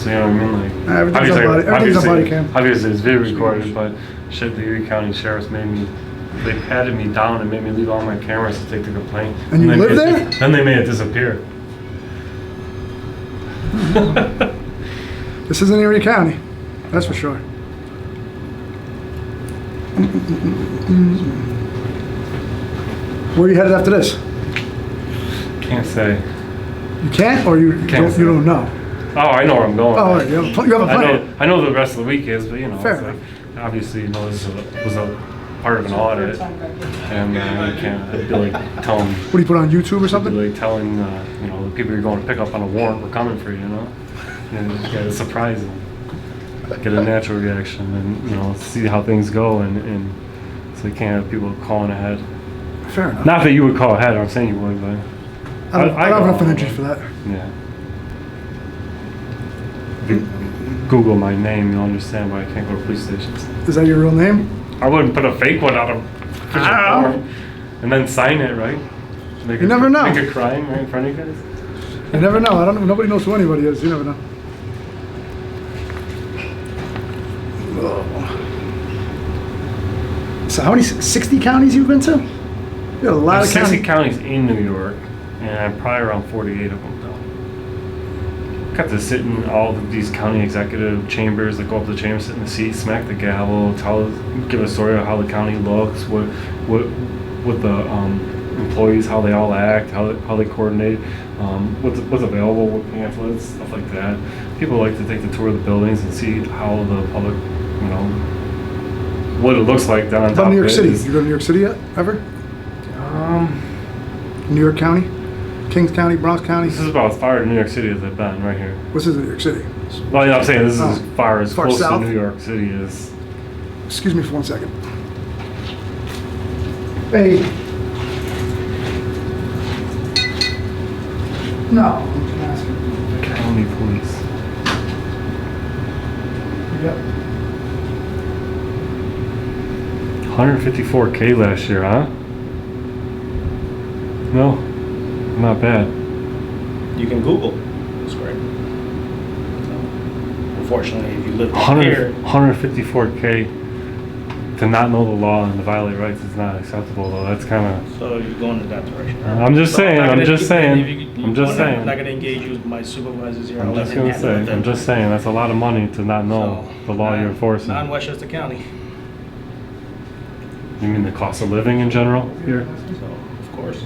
So you know what I mean? Like, Everything's on body cam. obviously it's video recorded, but shit, the Erie County sheriffs they patted me down and made me leave all my cameras to take the complaint. And you live there? Then they made it disappear. This isn't Erie County, that's for sure. Where are you headed after this? Can't say. You can't, or you don't know? Oh, I know where I'm going. Oh, all right, you have a plan. I know the rest of the week is, but you know, Fair it's enough. like, obviously, you know, this was a part of an audit, and I can't. I'd be like telling. What do you put on YouTube or something? Like telling, you know, the people you're going to pick up on a warrant, we're coming for you, you know. And you just gotta surprise them, get a natural reaction, and you know, see how things go, and so you can't have people calling ahead. Fair enough. Not that you would call ahead. I'm saying you would, but I don't have enough energy for that. yeah. If you Google my name, you'll understand why I can't go to police stations. Is that your real name? I wouldn't put a fake one on a form and then sign it, right? You never know. Make a crime right in front of you guys. You never know. I don't know. Nobody knows who anybody is. You never know. So how many 60 counties you've been to? You got a lot of 60 counties. counties in New York, and I'm probably around 48 of them though. Got to sit in all of these county executive chambers, like go up to the chamber, sit in the seat, smack the gavel, give a story of how the county looks, what the employees, how they all act, how they coordinate, what's available, what pamphlets, stuff like that. People like to take the tour of the buildings and see how the public, you know, what it looks like down on top of it. New York City. You go to New York City yet? Ever? New York County? Kings County, Bronx County? This is about as far to New York City as I've been right here. What's this in New York City? Well, yeah, I'm saying this is as far close south? to New York City as. Excuse me for 1 second. Hey. No. County Police. Yep. 154K last year, huh? No, not bad. You can Google. It's great. So, unfortunately, if you live 100, here, 154K to not know the law and to violate rights is not acceptable, though. That's kind of. so you're going in that direction. I'm just saying. I'm just saying. I'm just saying. I'm not going to engage you with my supervisors here. I'm just gonna say. I'm just saying. That's a lot of money to not know the law you're enforcing. Not in Westchester County. You mean the cost of living in general here? So, of course.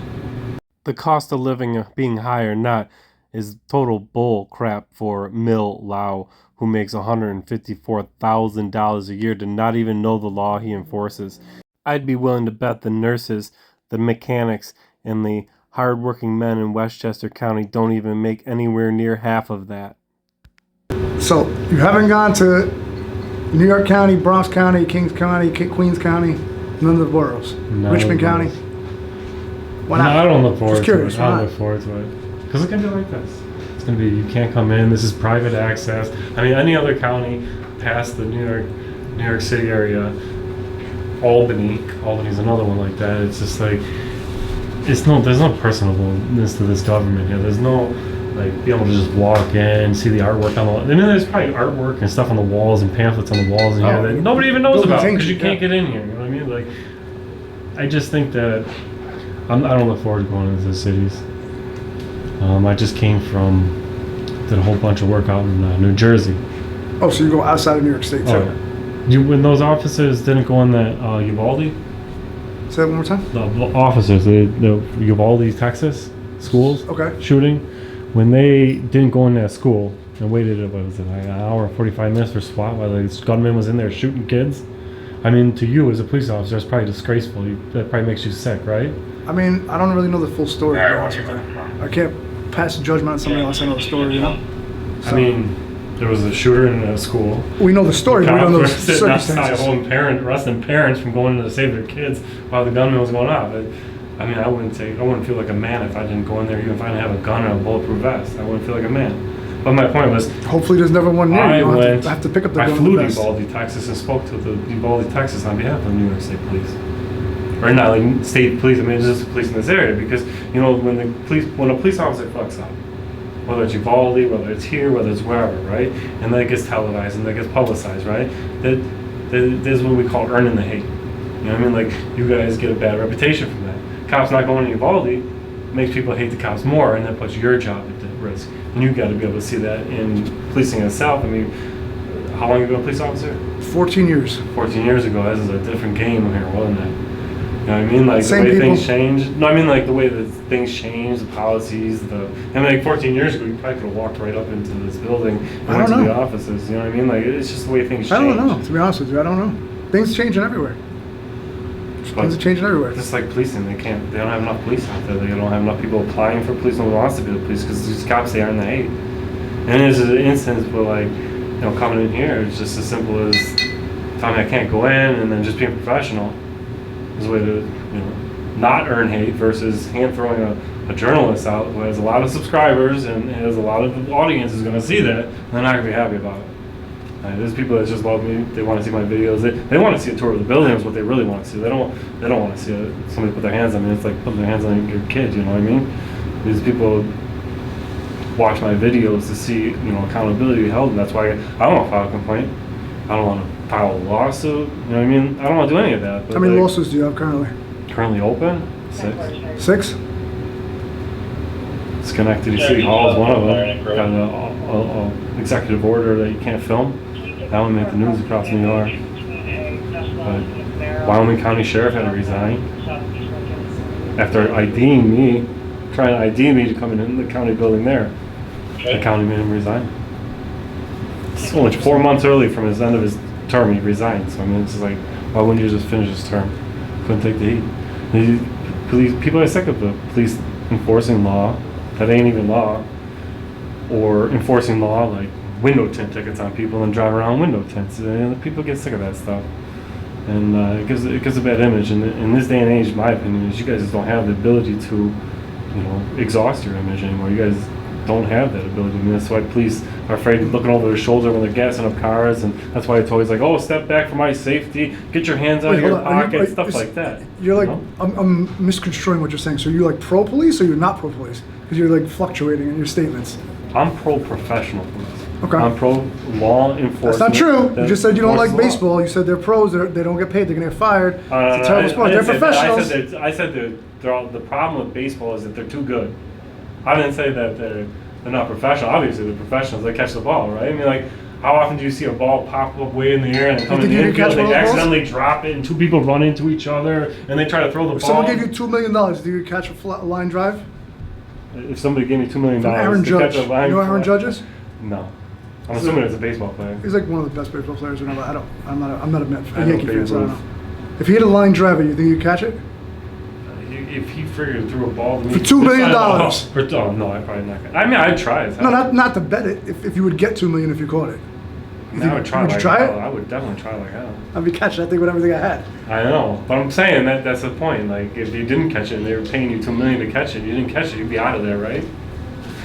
The cost of living being high or not is total bull crap for Mill Lau, who makes $154,000 a year to not even know the law he enforces. I'd be willing to bet the nurses, the mechanics, and the hardworking men in Westchester County don't even make anywhere near half of that. So you haven't gone to New York County, Bronx County, Kings County, Queens County, none of the boroughs, Richmond County? Why not? No, I don't look forward Just curious, to it. I don't look forward to it. Because it's going to be like this. It's going to be, you can't come in, this is private access. I mean, any other county past the New York City area, Albany's another one like that. It's just like, there's no personableness to this government here. There's no, like, be able to just walk in, see the artwork on the wall. I mean, there's probably artwork and stuff on the walls and pamphlets on the walls in here that nobody even knows about because you can't get in here. You know what I mean? Like, I just think that I don't look forward to going into the cities. I just did a whole bunch of work out in New Jersey. Oh, so you go outside of New York State too? When those officers didn't go in that Uvalde? Say that one more time? The officers, the Uvalde, Texas schools shooting, when they didn't go in that school and waited, an hour and 45 minutes for SWAT while the gunman was in there shooting kids? I mean, to you as a police officer, it's probably disgraceful. That probably makes you sick, right? I mean, I don't really know the full story. To be honest with you. I can't pass a judgment on somebody unless I know the story, you know? I mean, there was a shooter in a school. We know the story, but we don't know the Sitting outside circumstances. arresting parents from going to save their kids while the gunman was going off. I mean, I wouldn't feel like a man if I didn't go in there, even if I didn't have a gun or a bulletproof vest. I wouldn't feel like a man. But my point was, Hopefully there's never one near you. You don't have to pick up the gun. I flew to vest. Uvalde, Texas, and spoke to the Uvalde, Texas on behalf of the New York State Police. Or not like state police, I mean, it's just the police in this area, because, you know, when a police officer fucks up, whether it's Uvalde, whether it's here, whether it's wherever, right? And then it gets televised and that gets publicized, right? That is what we call earning the hate. You know what I mean? Like, you guys get a bad reputation from that. Cops not going to Uvalde makes people hate the cops more, and that puts your job at risk. And you've got to be able to see that in policing itself. I mean, how long have you been a police officer? 14 years. 14 years ago, this is a different game here, wasn't it? You know what I mean? Like Same the way people. things change. No, I mean like the way that things change, the policies, I mean, like 14 years ago, you probably could have walked right up into this building and went to the offices. You know what I mean? Like, it's just the way things change. I don't know, to be honest with you. I don't know. Things changing everywhere. Things are changing everywhere. Just like policing, they don't have enough police out there. They don't have enough people applying for police. No one wants to be the police because these cops, they earn the hate. And there's an instance where, like, you know, coming in here, it's just as simple as telling me I can't go in, and then just being professional is a way to, you know, not earn hate versus hand throwing a journalist out who has a lot of subscribers and has a lot of the audience is going to see that, and they're not going to be happy about it. There's people that just love me. They want to see my videos. They want to see a tour of the building. Is what they really want to see. They don't want to see somebody put their hands on me. It's like putting their hands on your kid. You know what I mean? These people watch my videos to see, you know, accountability held, and that's why I don't want to file a complaint. I don't want to file a lawsuit. You know what I mean? I don't want to do any of that. But How many lawsuits do you have currently? Currently open? 6. 6? Schenectady City Hall is one of them. Got an executive order that you can't film. That one made the news across New York. But Wyoming County Sheriff had to resign after IDing me, trying to ID me to come in the county building there. The county made him resign. It's only 4 months early from his end of his term, he resigned. So I mean, it's just like, why wouldn't you just finish his term? Couldn't take the heat. People are sick of the police enforcing law that ain't even law, or enforcing law like window tint tickets on people and drive around window tints. And people get sick of that stuff, and it gives a bad image. And in this day and age, my opinion is you guys just don't have the ability to, you know, exhaust your image anymore. You guys don't have that ability. I mean, that's why police are afraid of looking over their shoulder when they're gassing up cars, and that's why it's always like, oh, step back for my safety, get your hands out of your pocket, stuff like that. You're like, I'm misconstruing what you're saying. So you're like pro-police or you're not pro-police? Because you're like fluctuating in your statements. I'm pro-professional police. Okay. I'm pro-law enforcement. That's not true. You just said you don't like enforces baseball. You said they're pros. They don't get paid. They're going to get fired. It's a No, terrible sport. I They're didn't say that. professionals. I said the problem with baseball is that they're too good. I didn't say that they're not professional. Obviously, they're professionals. They catch the ball, right? I mean, like, how often do you see a ball pop up way in the air and come in the infield, they accidentally drop it, and 2 people run into each other, and they try to throw the If ball? someone gave you $2 million, do you catch a line drive? If somebody gave me $2 million From Aaron to Judge. catch a line, You know Aaron Judge is? No. I'm assuming it's a baseball player. He's like one of the best baseball players ever. I'm not a Yankee fan, Babe so I don't Ruth. know. If he hit a line drive, you think you'd catch it? If he figured through a ball to me For $2 million. Oh, no, I probably not. I mean, I'd try it. No, not to bet it. If you would get $2 million if you caught it. I mean, I would try. Would you like try hell. it? I would definitely try like hell. I'd be catching that thing with everything I had. I know, but I'm saying that's the point. Like, if you didn't catch it and they were paying you $2 million to catch it, you didn't catch it, you'd be out of there, right?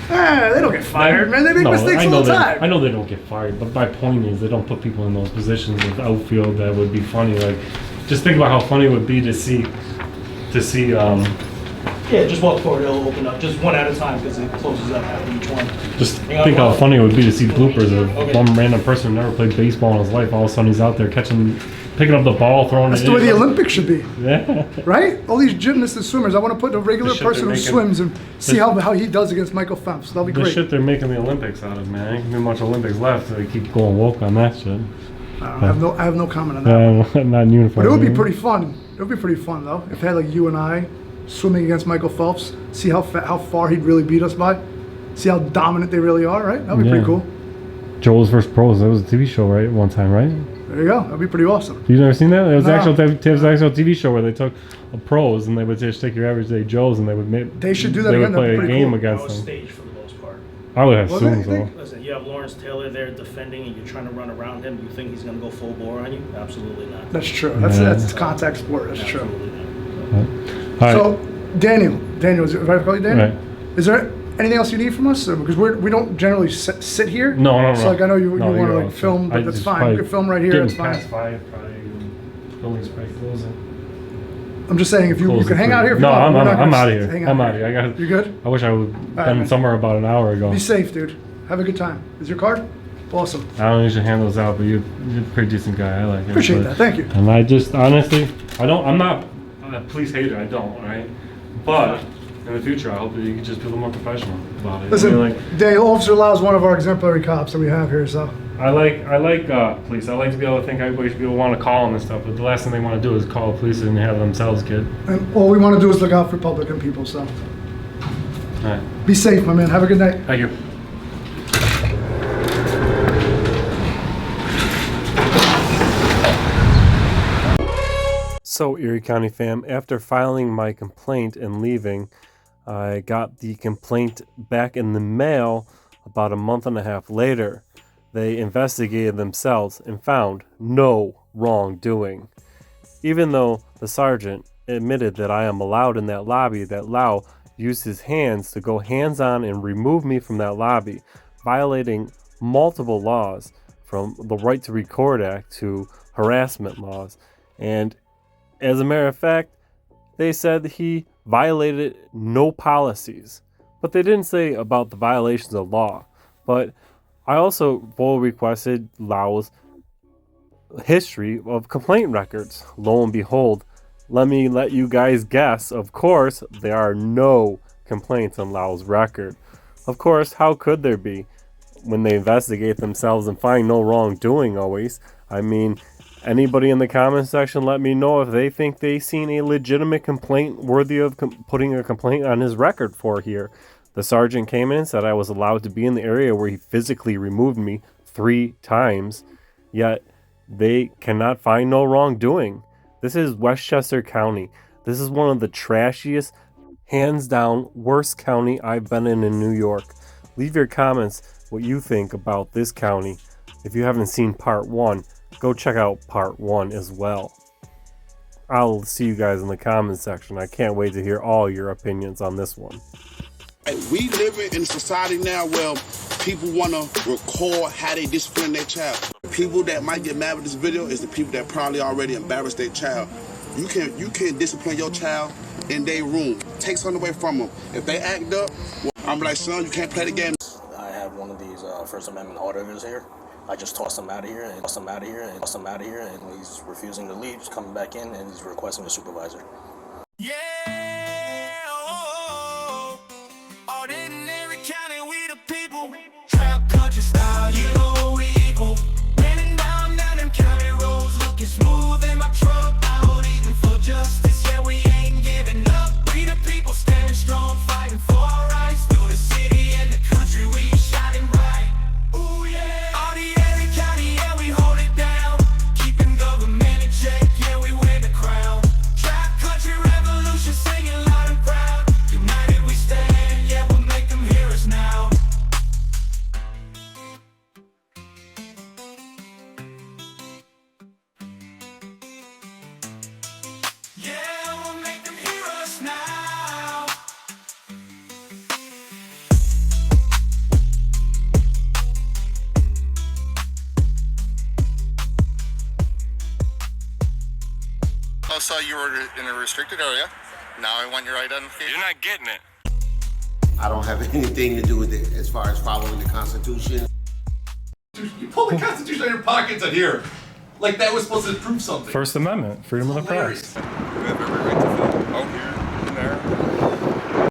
They don't get fired, man. They make mistakes all the time. I know they don't get fired, but my point is they don't put people in those positions with outfield that would be funny. Like, just think about how funny it would be to see. Yeah, just walk forward, it'll open up, just one at a time, because it closes up after each one. Just think how funny it would be to see bloopers of some random person who never played baseball in his life. All of a sudden he's out there picking up the ball, throwing That's it the way in. the Olympics should be. Yeah. Right? All these gymnasts and swimmers. I want to put a regular shit person they're who making- swims and see how he does against Michael Phelps. That'll be The great. shit they're making the Olympics out of, man. Ain't too much Olympics left, so they keep going woke on that shit. I have no comment on that. Not in uniform. But it would be pretty fun. It would be pretty fun though if they had like you and I swimming against Michael Phelps. See how far he'd really beat us by. See how dominant they really are. Right? That'd be pretty cool. Joel's vs. Pros. That was a TV show, right? One time, right? There you go. That'd be pretty awesome. You've never seen that? It was No. actual TV show where they took pros and they would just take your average day Joes and they would make. They should do that They again. would play That'd a be pretty game cool. against That was them. staged for the most part. I would have Was it, assumed you so. think? Listen, you have Lawrence Taylor there defending and you're trying to run around him. You think he's going to go full bore on you? Absolutely not. That's true. That's contact sport. That's true. Absolutely not. All right. So, Daniel, is it right to call you Daniel? Right. Is there anything else you need from us? Because we don't generally sit here. No. So like I know you No, want to you're like all film, set. but I that's just fine. probably You can film right here. getting It's fine. past 5, probably building's probably closing. I'm just saying if you Closing can hang out here. If No, you want. I'm We're not out gonna of here. hang I'm out of here. I got. You good? I wish I would have been man. somewhere about an hour ago. Be safe, dude. Have a good time. Is your card? Awesome. I don't usually hand those out, but you're a pretty decent guy. I like it. Appreciate but- that. Thank you. And I just honestly, I'm not a police hater. I don't, right? But in the future, I hope that you can just be a little more professional about it. Listen, I mean, like, Daniel, Officer Lau is one of our exemplary cops that we have here. So I like police. I like to be able to think everybody should be able to want to call them and stuff. But the last thing they want to do is call the police and have themselves kid. and all we want to do is look out for public and people. So All right. be safe, my man. Have a good night. Thank you. So, Erie County fam, after filing my complaint and leaving, I got the complaint back in the mail about a month and a half later. They investigated themselves and found no wrongdoing. Even though the sergeant admitted that I am allowed in that lobby, that Lau used his hands to go hands-on and remove me from that lobby, violating multiple laws, from the Right to Record Act to harassment laws. And as a matter of fact, they said he violated no policies, but they didn't say about the violations of law. But I also full requested Lau's history of complaint records. Lo and behold, let you guys guess. Of course, there are no complaints on Lau's record. Of course, how could there be when they investigate themselves and find no wrongdoing always? I mean, anybody in the comment section, let me know if they think they seen a legitimate complaint worthy of putting a complaint on his record for here. The sergeant came in and said I was allowed to be in the area where he physically removed me 3 times, yet they cannot find no wrongdoing. This is Westchester County. This is one of the trashiest, hands down, worst county I've been in New York. Leave your comments what you think about this county. If you haven't seen part 1, go check out part 1 as well. I'll see you guys in the comments section. I can't wait to hear all your opinions on this one. We live in a society now where people want to record how they discipline their child. People that might get mad with this video is the people that probably already embarrassed their child. You can't discipline your child in their room. Take something away from them. If they act up, well, I'm like, son, you can't play the game. I have one of these First Amendment auditors here. I just tossed him out of here and and he's refusing to leave. He's coming back in and he's requesting a supervisor. Yeah, audit in Erie County, we the people. Trap country style, you know we equal. Running down them county roads, looking smooth in my truck. Out eating for justice, yeah, we ain't giving up. We the people standing strong, fighting for our rights. Through the city and the country, we shining bright. Ooh yeah, audit Erie County, yeah, we hold it down. Keeping government in check, yeah, we win the crown. Trap country revolution, singing loud and proud. United we stand, yeah, we'll make them hear us now. Yeah, we'll make them hear us now. I saw you were in a restricted area. Now I want your identification. You're not getting it. I don't have anything to do with it as far as following the Constitution. You pull the Constitution out of your pockets and here. Like that was supposed to prove something. First Amendment, freedom of the press. We have every right to film out here and there.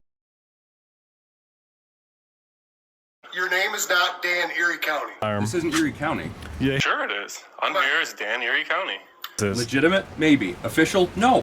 Your name is not Dan Erie County. This isn't Erie County. Yeah. Sure it is. I'm here as Dan, Erie County. Legitimate? Maybe. Official? No.